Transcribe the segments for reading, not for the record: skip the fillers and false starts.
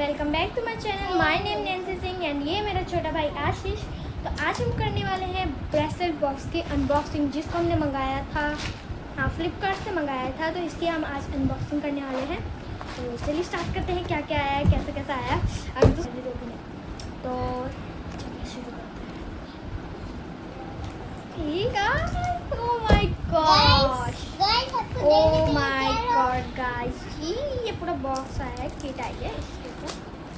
Welcome back to my channel. My name Nancy Singh and ये मेरा छोटा भाई आशीष। तो आज हम करने वाले हैं ब्रेसलेट बॉक्स की अनबॉक्सिंग, जिसको हमने मंगाया था, हाँ फ्लिपकार्ट से मंगाया था। तो इसकी हम आज अनबॉक्सिंग करने वाले हैं। तो चलिए स्टार्ट करते हैं, क्या क्या आया है, कैसे कैसा आया। अभी तो सभी लोग नहीं, तो चलिए शुरू करते हैं। ठीक है, oh my gosh, oh my God guys, ये पूरा बॉक्स आया है, किट आई है इसके ऊपर।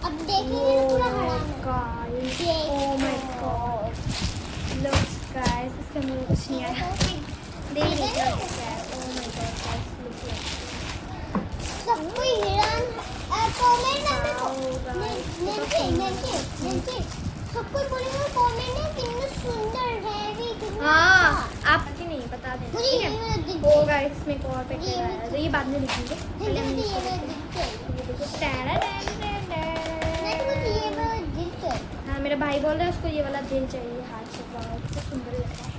अब देखेंगे पूरा हरा guys, oh my God, looks guys, इसके अंदर कुछ नहीं आया, देख लीजिए क्या है। Oh my God guys, look सब कोई हैरान कमेंट में सब कोई बोलेगा कमेंट में कितना सुंदर है भी कितना। हाँ आप नहीं बता देना, मुझे ठीक ये है। दिख वो गाइस इसमें एक और पैकेट आया है, तो ये बाद में दिखेंगे। पहले हम मुझे इसको ये देखते हैं। दिखते ये देखो, टैडा-डैन-डैन-डैन। ये वाला दिखते हाँ मेरा भाई बोल रहा है उसको ये वाला दिल चाहिए हाथ से, बहुत कितना सुंदर लग रहा है।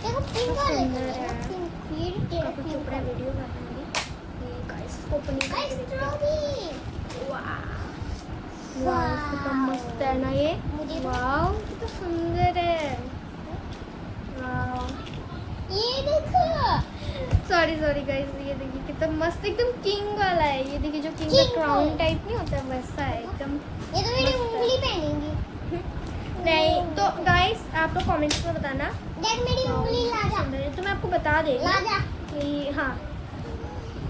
देखो पिंक वाला सुंदर है। फिर काफी चुप रहा है, वीडियो कर रहे हैं। ये गाइस ओपनिंग गाइस करके देखते हैं। स्ट्रॉबेरी वाह कितना मस्त है ना ये, मुझे वाह कितना सुंदर है। वाह ये देखो सॉरी गाइस, ये देखिए कितना मस्त, एकदम किंग वाला है। ये देखिए जो किंग का King क्राउन वाला। टाइप नहीं होता वैसा है एकदम। ये तो मेरी मस्त है। उंगली पहनेंगी। नहीं तो गाइस आप लोग कमेंट्स में बताना देख मेरी उंगली ला जा सुंदर है, तो मैं आपको बता देती ला हूँ जा। कि हाँ,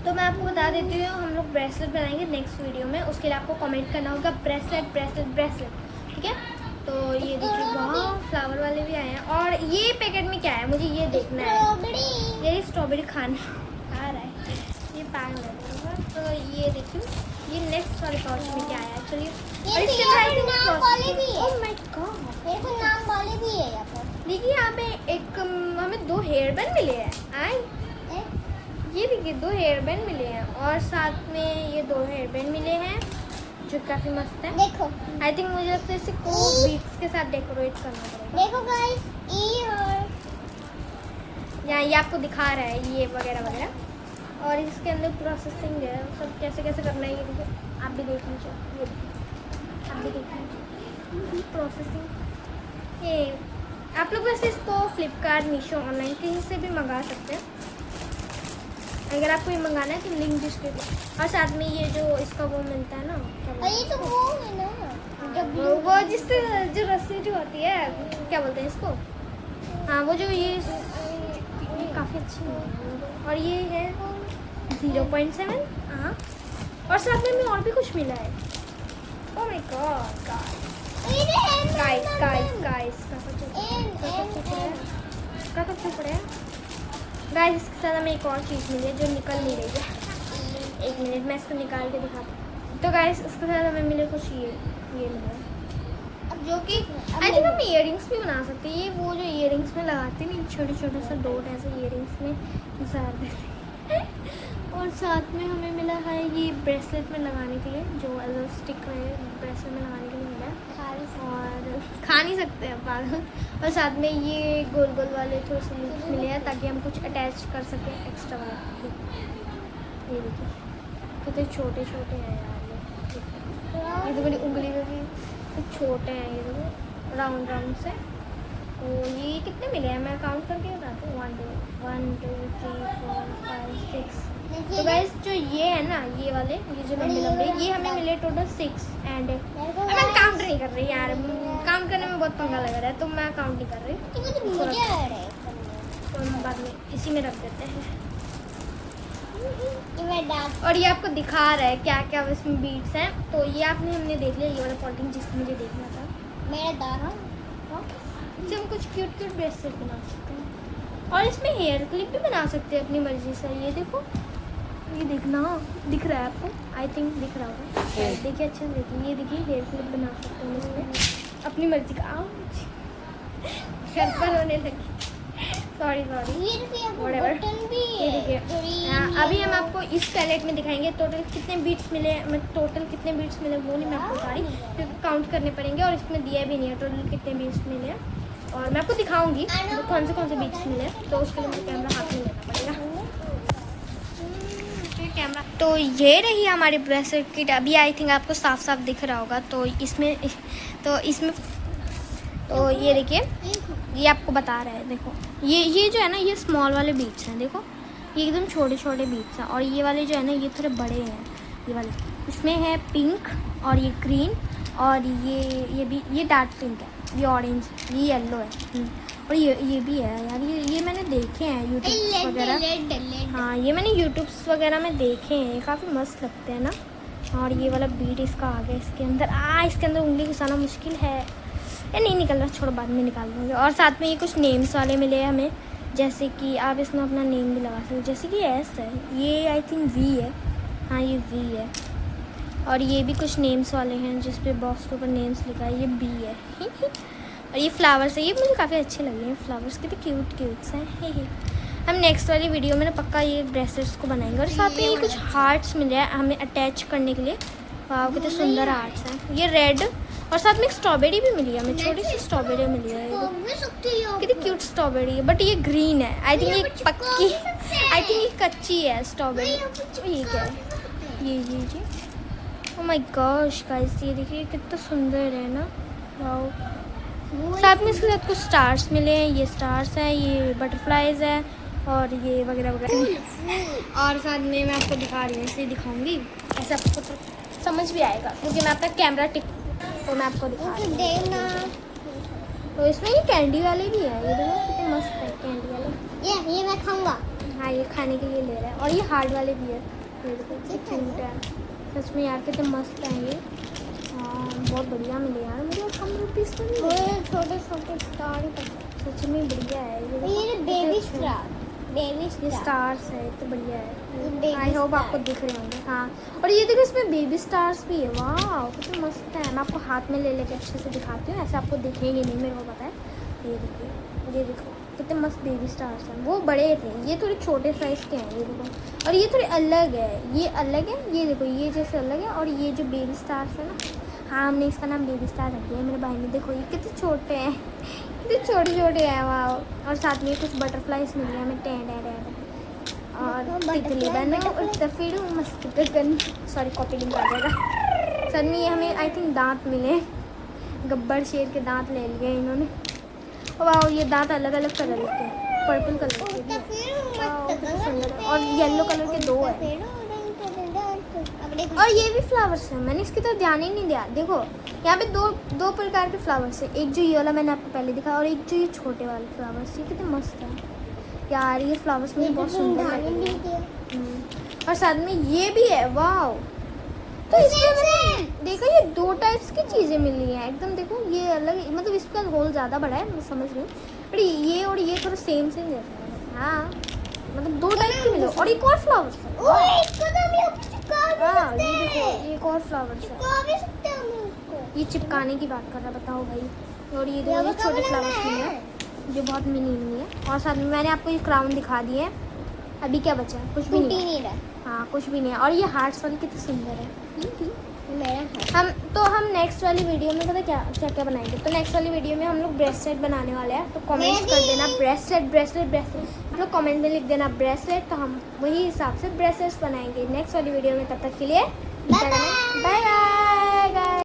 तो मैं आपको बता देती हूँ हम लोग ब्रेसलेट बनाएंगे नेक्स्ट वीडियो में। उसके लिए आपको कमेंट करना होगा ब्रेसलेट ब्रेसलेट ब्रेसलेट, ठीक है। तो ये देखिए वाह फ्लावर वाले भी आए हैं। और ये पैकेट में क्या है मुझे ये देखना है। स्ट्रॉबेरी ये स्ट्रॉबेरी खाना आ रहा है, ये पैक लगेगा। तो ये देखिए ये नेक्स्ट वाले पाउच में क्या आया, चलिए। और इसके अंदर नाम वाले भी है। ओह माय गॉड, मेरे को नाम वाले भी है यहाँ पर। देखिए यहाँ पे एक हमें 2 हेयर बैंड मिले हैं। आई ए? ये देखिए 2 हेयर बैंड मिले हैं, और साथ में ये 2 हेयर बैंड मिले हैं जो काफ़ी मस्त है। देखो आई थिंक मुझे लगता है इसे कोक बीट्स के साथ डेकोरेट करना पड़ेगा। देखो गाइस ये और यहाँ ये आपको दिखा रहा है ये वगैरह वगैरह, और इसके अंदर प्रोसेसिंग है, सब कैसे कैसे करना है ये देखिए। आप भी देख लीजिए, ये देखिए, आप भी देख लीजिए प्रोसेसिंग। ये आप लोग वैसे इसको फ्लिपकार्ट मीशो ऑनलाइन कहीं से भी मंगा सकते हैं। अगर आपको ये मंगाना है तो लिंक डिस्क्रिप्शन, और साथ में ये जो इसका वो मिलता है ना, क्या और बोलते ये हैं तो वो है ना इसको? वो जिससे जो रस्सी जो होती है, क्या बोलते हैं इसको, हाँ वो जो ये काफ़ी अच्छी है। और ये है 0.7, हाँ। और साथ में हमें और भी कुछ मिला है। ओह माय गॉड गाइस काका चुप रहे गाइस, इसके साथ हमें एक और चीज़ मिली है जो निकल नहीं रही है। 1 मिनट मैं इसको निकाल के दिखाती हूँ। तो गाइस इसके साथ हमें मिले कुछ ये मिला, अब जो कि आई थिंक हम इयररिंग्स भी बना सकते हैं। ये वो जो इयररिंग्स में लगाते नहीं, छोटे छोटे से डॉट ऐसे इयररिंग्स में गुजार देते हैं। और साथ में हमें मिला है ये ब्रेसलेट में लगाने के लिए, जो एज अ स्टिक है ब्रेसलेट में लगाने के लिए मिला है। और खा नहीं सकते हैं पागल। और साथ में ये गोल गोल वाले थोड़े से लूप्स मिले हैं ताकि हम कुछ अटैच कर सकें एक्स्ट्रा वाला। ये देखिए कितने छोटे छोटे हैं यार, ये तो मेरी उंगली में भी छोटे हैं। ये देखो राउंड राउंड से। तो ये कितने मिले हैं मैं काउंट करके बताती हूँ। 1 2 3 4 5 6। तो गाइस जो ये है ना, ये वाले ये जो लंबे लंबे, ये हमें मिले टोटल 6। एंड मैं काउंट नहीं कर रही यार, काउंट करने में बहुत पंगा लग रहा है, तो मैं काउंट नहीं कर रही। मुझे आ रहा है तो हम बाद में इसी में रख देते हैं। ये मैं डाल और ये आपको दिखा रहा है क्या क्या इसमें बीट्स हैं। तो ये हमने देख लिया, ये वाला पॉलिंग जिसको मुझे देखना था। मेरा दाना इससे हम कुछ क्यूट क्यूट ब्रेसलेट बना सकते हैं, और इसमें हेयर क्लिप भी बना सकते हैं अपनी मर्जी से। ये देखो, ये देखना दिख रहा है आपको, आई थिंक दिख रहा होगा, देखिए अच्छे से देखिए। ये देखिए हेयर क्लिप बना सकते हैं इसमें अपनी मर्जी का। घर पर होने लगी, सॉरी ये देखिए Whatever. बटन भी ये है। देखिए। हाँ अभी हम आपको इस पैलेट में दिखाएंगे टोटल कितने बीट्स मिले। मैं टोटल कितने बीट्स मिले वो नहीं मैं आपको बता रही, क्योंकि काउंट करने पड़ेंगे, और इसमें दिया भी नहीं है टोटल कितने बीट्स मिले हैं। और मैं आपको दिखाऊंगी कौन से बीट्स मिले हैं, तो उसके लिए मुझे कैमरा हाथ में लेना पड़ेगा। कैमरा। तो ये रही हमारी ब्रेसलेट किट। अभी आई थिंक आपको साफ साफ दिख रहा होगा। तो इसमें तो ये देखिए, ये आपको बता रहा है। देखो ये जो है ना, ये स्मॉल वाले बीट्स हैं। देखो ये एकदम छोटे छोटे बीट्स हैं, और ये वाले जो है ना ये थोड़े बड़े हैं। ये वाले इसमें है पिंक और ये ग्रीन, और ये भी, ये डार्क पिंक है, ये ऑरेंज, ये येलो है, और ये भी है यार। ये मैंने देखे हैं यूट्यूब वगैरह। हाँ, ये मैंने यूट्यूब वगैरह में देखे हैं, ये काफ़ी मस्त लगते हैं ना। और ये वाला बीट इसका आ गया इसके अंदर। इसके अंदर उंगली घुसाना मुश्किल है। ये नहीं निकल रहा, छोड़ो बाद में निकाल दूँगी। और साथ में ये कुछ नेम्स वाले मिले हैं हमें, जैसे कि आप इसमें अपना नेम भी लगा सकते हो। जैसे कि एस है, ये आई थिंक वी है। हाँ, ये वी है। और ये भी कुछ नेम्स वाले हैं, जिस पे बॉक्स के ऊपर नेम्स लिखा है। ये बी है। और ये फ्लावर्स है, ये मुझे काफ़ी अच्छे लगे हैं फ्लावर्स, कितने क्यूट क्यूट्स हैं। हम नेक्स्ट वाली वीडियो में ना पक्का ये ब्रेसलेट्स को बनाएंगे। और साथ में ये कुछ हार्ट्स मिल रहा है हमें अटैच करने के लिए। वाह, कितने सुंदर हार्ट्स हैं। ये रेड, और साथ में एक स्ट्रॉबेरी भी मिली है हमें, छोटी सी स्ट्रॉबेरी मिली है। कितनी क्यूट स्ट्रॉबेरी है, बट ये ग्रीन है। आई थिंक ये पक्की, आई थिंक ये कच्ची है स्ट्रॉबेरी। ये क्या है? ये जी, ओह माय गॉश गाइस, ये देखिए कितना सुंदर है ना। वाओ, साथ में इसके साथ कुछ स्टार्स मिले हैं। ये स्टार्स हैं, ये बटरफ्लाइज है, और ये वगैरह वगैरह। और साथ में मैं आपको दिखा रही हूँ, इसलिए दिखाऊंगी, ऐसे आपको तो समझ भी आएगा, क्योंकि मैं अपना कैमरा टिक, तो मैं आपको दिखा रही हूँ। तो इसमें ये कैंडी वाले भी है। ये देखो कितने मस्त है कैंडी वाले। ये मैं खाऊंगा। हाँ, ये खाने के लिए ले रहा है। और ये हार्ड वाले भी है। ये देखो कितने क्यूट है, सच में यार कितने मस्त हैं ये। हाँ, बहुत बढ़िया मिले यार मुझे, कम रुपीज़ में भी। छोटे छोटे स्टार, सच में बढ़िया है ये बेबी स्टार, ये स्टार्स है, तो बढ़िया Baby है। I hope star। आपको दिख रहे होंगे। हाँ, और ये देखो इसमें बेबी स्टार्स भी है। वाह, कितने मस्त है। मैं आपको हाथ में ले लेके अच्छे से दिखाती हूँ, ऐसे आपको दिखेंगे नहीं, मेरे को पता है। ये देखिए, ये देखो कितने मस्त बेबी स्टार्स हैं। वो बड़े थे, ये थोड़े छोटे साइज़ के हैं। ये देखो, और ये थोड़े अलग है, ये अलग है। ये देखो, ये जैसे अलग है। और ये जो बेबी स्टार्स है ना, हाँ, हमने इसका नाम बेबी स्टार रख दिया है मेरे भाई ने। देखो ये कितने छोटे हैं, कितने छोटे छोटे हैं। वाह, और साथ में कुछ बटरफ्लाइज मिल रहे हैं हमें, टें और तितली बना फिर मस्त गन, सॉरी कॉपी लिंक आ जाएगा। सर में ये हमें आई थिंक दांत मिले, गब्बर शेर के दांत ले लिए इन्होंने। वाह, ये दांत अलग अलग कलर के हैं, पर्पल कलर के भी हैं। वाह, कितने सुंदर है। और येलो कलर के 2 है। और ये भी फ्लावर्स हैं, मैंने इसकी तरफ ध्यान ही नहीं दिया। देखो यहाँ पे दो प्रकार के फ्लावर्स हैं, एक जो ये वाला मैंने आपको पहले दिखाया, और एक जो ये छोटे वाले फ्लावर्स। ये कितने मस्त है यार, ये फ्लावर्स मुझे बहुत सुंदर लगे। और साथ में ये भी है। वाह, तो इसमें मैंने देखा ये 2 टाइप्स की चीज़ें मिल रही हैं एकदम। देखो ये अलग, मतलब इसका होल ज़्यादा बड़ा है, मैं समझ रही हूँ, पर ये और ये थोड़ा सेम जैसा है। हाँ, मतलब 2 टाइप के मिले। और एक और फ्लावर्स है। हाँ, ये देखो, ये एक और फ्लावर्स है। ये चिपकाने की बात कर रहा, बताओ भाई। और ये देखो, ये छोटे फ्लावर्स मिले हैं जो बहुत मिनी है। और साथ में मैंने आपको ये क्राउन दिखा दिए हैं। अभी क्या बचा है? कुछ भी नहीं है। हाँ, कुछ भी नहीं है। और ये हार्ट्स वाली कितनी सुंदर है। हम नेक्स्ट वाली वीडियो में पता क्या क्या बनाएंगे। तो नेक्स्ट वाली वीडियो में हम लोग ब्रेसलेट बनाने वाले हैं। तो कमेंट कर देना ब्रेसलेट हम लोग कमेंट में लिख देना ब्रेसलेट, तो हम वही हिसाब से ब्रेसलेट्स बनाएंगे नेक्स्ट वाली वीडियो में। तब तक के लिए बाय बाय।